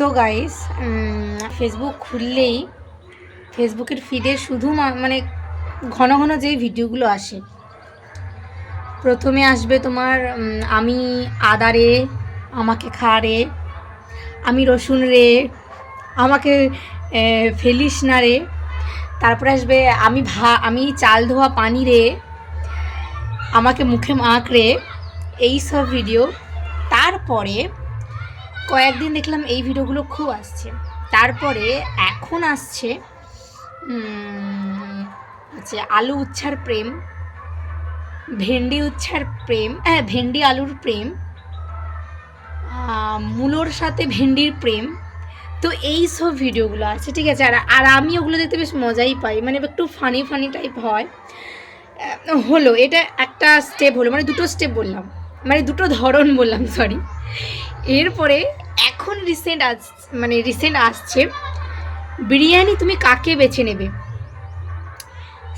তো guys, Facebook খুললেই ফেসবুকের ফিডে শুধু মানে ঘন ঘন যেই ভিডিওগুলো আসে, প্রথমে আসবে তোমার আমি আদা রে, আমাকে খা রে, আমি রসুন রে, আমাকে ফেলিস না রে, তারপরে আসবে আমি চাল ধোয়া পানি রে, আমাকে মুখে মাখ রে, এই সব ভিডিও। তারপরে কয়েকদিন দেখলাম এই ভিডিওগুলো খুব আসছে। তারপরে এখন আসছে হচ্ছে আলু উচ্ছার প্রেম, ভেন্ডি উচ্ছার প্রেম, ভেন্ডি আলুর প্রেম, মূলোর সাথে ভেন্ডির প্রেম। তো এই সব ভিডিওগুলো আছে, ঠিক আছে। আর আমি ওগুলো দেখতে বেশ মজাই পাই, মানে একটু ফানি ফানি টাইপ হয়। হলো এটা একটা স্টেপ হলো, মানে দুটো স্টেপ বললাম, মানে দুটো ধরন বললাম, সরি। এরপরে এখন রিসেন্ট আসছে বিরিয়ানি তুমি কাকে বেছে নেবে,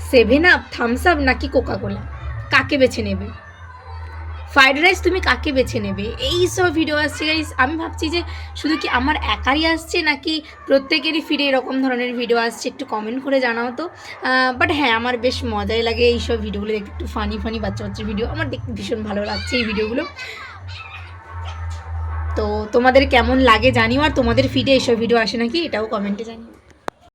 7 আপ, থামস আপ নাকি কোকাকোলা, কাকে বেছে নেবে? ফ্রাইড রাইস তুমি কাকে বেছে নেবে? এই সব ভিডিও আসছে গাইস। আমি ভাবছি যে শুধু কি আমার একারই আসছে নাকি প্রত্যেকেরই ফিরে এরকম ধরনের ভিডিও আসছে, একটু কমেন্ট করে জানাও তো। বাট হ্যাঁ, আমার বেশ মজাই লাগে এই সব ভিডিওগুলো দেখতে, একটু ফানি ফানি বাচ্চা বাচ্চার ভিডিও আমার দেখতে ভীষণ ভালো লাগছে এই ভিডিওগুলো। তো তোমাদের কেমন লাগে জানিও, আর তোমাদের ফিডে এইসব ভিডিও আসে নাকি এটাও কমেন্টে জানিও।